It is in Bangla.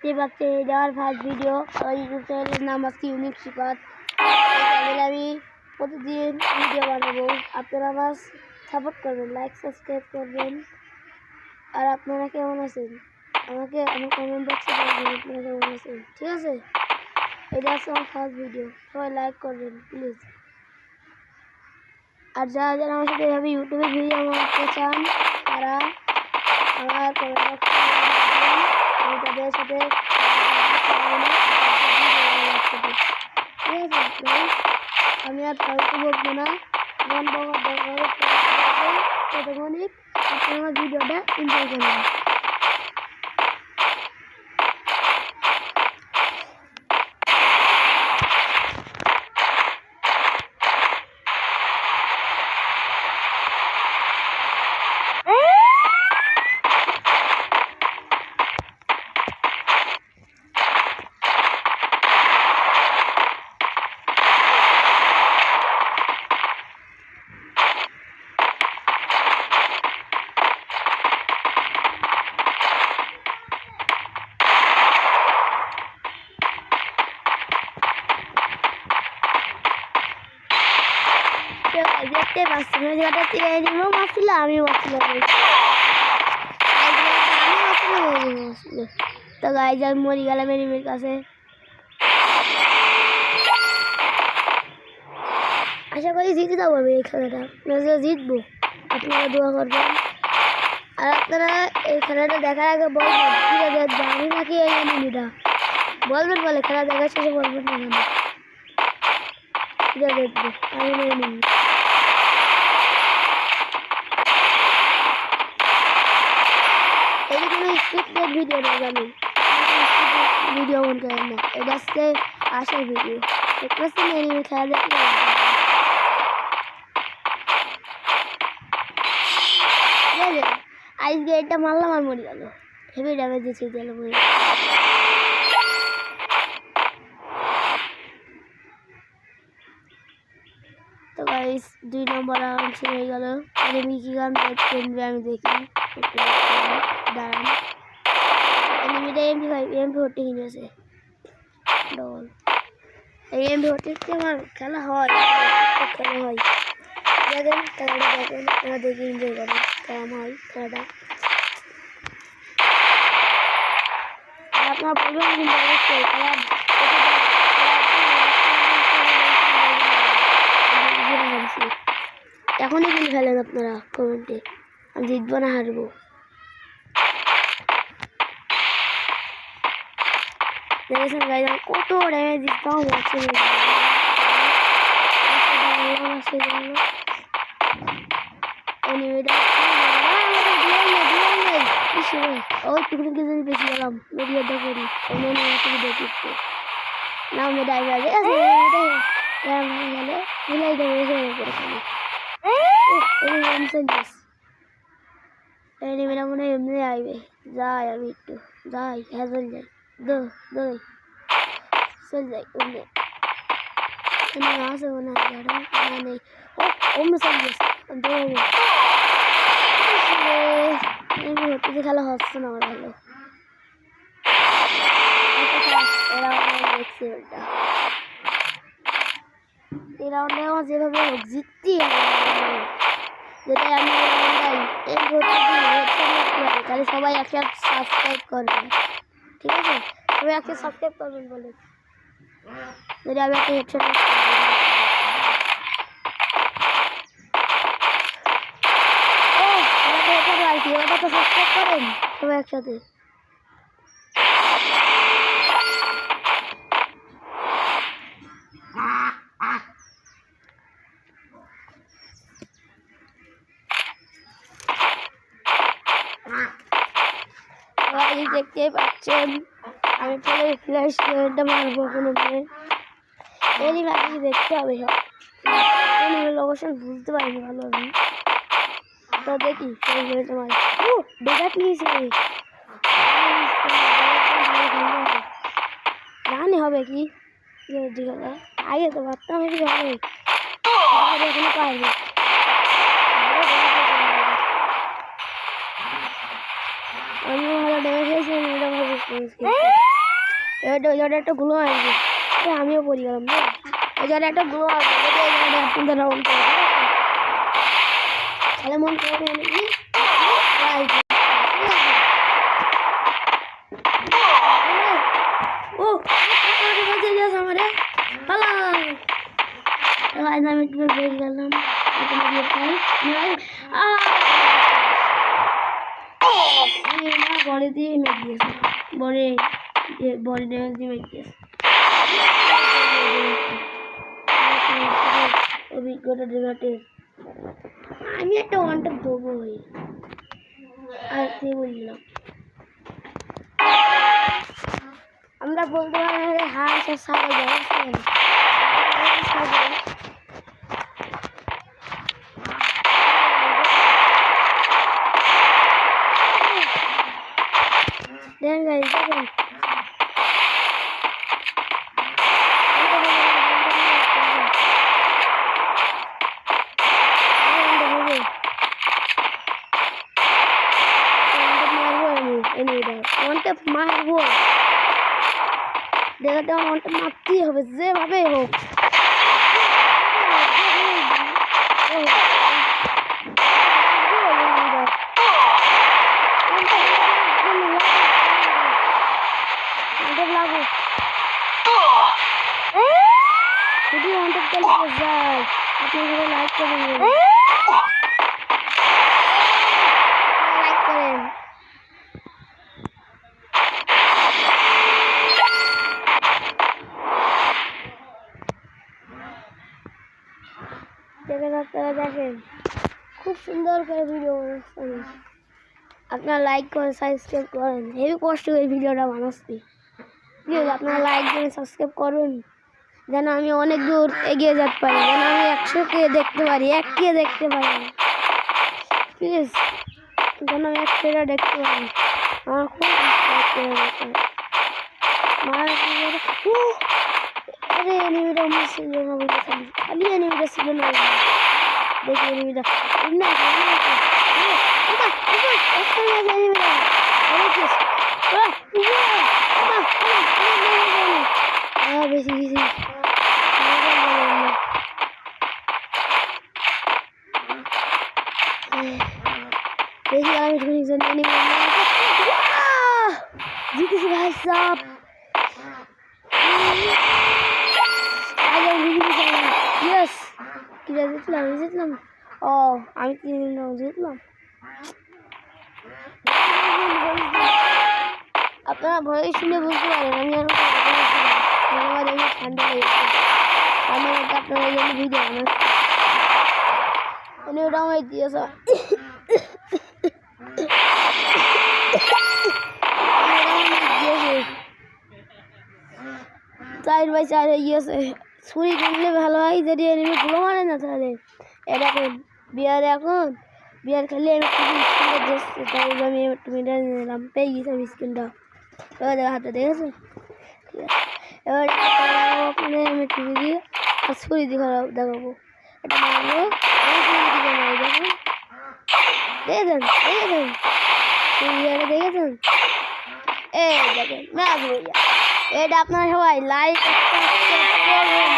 দেখতে পাচ্ছেন এটা আমার ফার্স্ট ভিডিও। আমার ইউটিউব চ্যানেলের নাম আছে ইউনিক সিপাত। আমি প্রতিদিন ভিডিও বানাবো, আপনারা আমার সাপোর্ট করবেন, লাইক সাবস্ক্রাইব করবেন। আর আপনারা কেমন আছেন আমাকে আমার কমেন্ট বক্সে বলবেন আপনারা কেমন আছেন, ঠিক আছে? এটা আছে আমার ফার্স্ট ভিডিও, সবাই লাইক করবেন প্লিজ। আর যারা যারা আমার সাথে এভাবে ইউটিউবে ভিডিও বানাতে চান তারা আমার কমেন্ট বক্সে আমি তাদের সাথে ঠিক আছে। আমি আর কাউকে বলবো না, মন বলার দরকার ততক্ষণই আপনি আমার ভিডিওটা এনজয় করবেন। দেখতে পাচ্ছি না যেটা চিড়িয়াও মাছিল, আমিও মাছিল তো গাইজ আমি মরি গেলাম এনিমির কাছে। আশা করি জিতে যাবো আমি এই খেলাটা, জিতবো, আপনারা দোয়া করবেন। আর আপনারা এই খেলাটা দেখার আগে বলবেন ঠিক আছে জানি নাকি এই এনিমিটা বলবেন, বলে খেলা দেখার শেষে বলবেন না কেন দেখবো আমি এনিমি। এই কোনো স্ক্রিপ্টেড ভিডিও না, জানি ভিডিও মন করেন না, এটা হচ্ছে আসার ভিডিও। দেখতে পাচ্ছেন এনিমি খেলা দেখতে আজকে এটা মারলাম আর মরে গেল, হেভি ড্যামেজ দিচ্ছে গেল। তো গাইস 2 নম্বর রাউন্ড শুরু হয়ে গেল। এনিমি কি গান কিনবে আমি দেখি, দাঁড়ান। এনিমিটা MP40 কিনেছে ডবল। এই MP40 আমার খেলা হয়, খেলা হয় দেখেন খেলাটা দেখেন, আপনারা দেখে এনজয় করেন কেমন হয় খেলাটা। আর আপনারা বলবেন কিন্তু অবশ্যই খেলা এখনই কিন্তু ফেলেন আপনারা কমেন্টে, আমি জিতবো না হারবো। দেখেছেন গাইজ আমি কত ড্যামেজ দিতাম, ওই টুকরো কিছু বেশি গেলাম ভিডিওটা করি দেখতে না আমি ড্রাইভার আছে গেলে মিলাই দেবো এনিমিটা মনে হয় এমনি আইবে। যাই আমি একটু যাই হ্যাজল যাই দই চল যাই ওমনে আছে মনে হয় না নেই। ও ওমনে চল গেছে দৌড়াবো হচ্ছে খেলা হচ্ছে না আমার ভালো। দেখছি ওটা এই রাউন্ডে আমার যেভাবে হোক জিততে যেটাই আমি তাহলে সবাই একসাথে সাবস্ক্রাইব করবে, ঠিক আছে? সবাই একসাথে সাবস্ক্রাইব করবেন বলে যদি আমি একটা হেডশট ওটা তো সাবস্ক্রাইব করেন সবাই একসাথে। দেখতে পাচ্ছেন আমি পরে ফ্ল্যাশ মারবো কোনো এরই মাঝে দেখতে হবে সব লোকেশন বুঝতে পারিনি ভালো আমি তো দেখি ডেজার্ট নিয়েছি জানি হবে কি আগে তো ভাবতাম কি হবে এখনো পারবে। আমি ভালো ড্যামেজ হয়েছে এটা ভালো এবার ওই জায়গাটা একটা গুলো আসবে, আমিও পড়ে গেলাম রে। ওই জায়গাটা একটা গুলো আসবে, ওই জায়গাটা আপনাদের রাউন্ড করে তাহলে মন করবে নাকি ও আমার আমি একটু বেরিয়ে গেলাম বড়ে দিয়ে মেট দিয়েছে, বড়ে ড্যামেজ দিয়ে মেট দিয়েছে। অভিজ্ঞতা ডেমাটের আমি একটা ওয়ানটা দেবো আর কি বললাম আমরা বলতে পারি হাঁস আর ছাগল দেখেন গাইস দেখেন মারবো দেখাটা আমাকে মারতেই হবে যেভাবে হোক। যদি অন্তত যায় আপনারা লাইক করবেন, লাইক করেন। আপনারা দেখেন খুব সুন্দর করে ভিডিও বানাচ্ছেন, আপনারা লাইক করেন সাবস্ক্রাইব করেন, হেবি কষ্ট করে ভিডিওটা বানাচ্ছি। প্লিজ আপনারা লাইক করেন সাবস্ক্রাইব করুন যেন আমি অনেক দূর এগিয়ে যেতে পারি, যেন আমি 100কে দেখতে পারি, 1কে দেখতে পারি, প্লিজ যেন আমি 100টা দেখতে পারি। আমার খুব আরে এনিমিটা ছিল না বলে খালি এনিমিটা ছিল না দেখি এনিমিটা বেশি বেশি বেশি আমি জিতেছি ভাই সাপ জিতলাম। ও আমি 3 রাউন্ড জিতলাম। আপনারা ভয় শুনে বুঝতে পারেন আমি ঠান্ডা লেগেছে, আপনারা এই জন্য ভিডিও বানাচ্ছি। ওটা আমার দিয়েছে 4x4 হয়ে গিয়েছে। ছুরি কিনলে ভালো হয় যদি এনিমি গুলো মারে না তাহলে। এরকম বিয়ার খেলে আমি খুবই স্কিনটা যাচ্ছে, তাই আমি একটু মিটার নিলাম, পেয়ে গেছি আমি স্কিনটা। এবার হাতে দেখেছো, ঠিক আছে। এবার ওখানে আমি টিভি দিয়ে আর ছুরি দিয়ে দেখাবো, এটা মারবো আমি ছুরি দিকে মারি। দেখেছেন দেখেছেন এই দেখেন ম্যাচ হয়ে যায়। এটা আপনারা সবাই লাইক করবেন।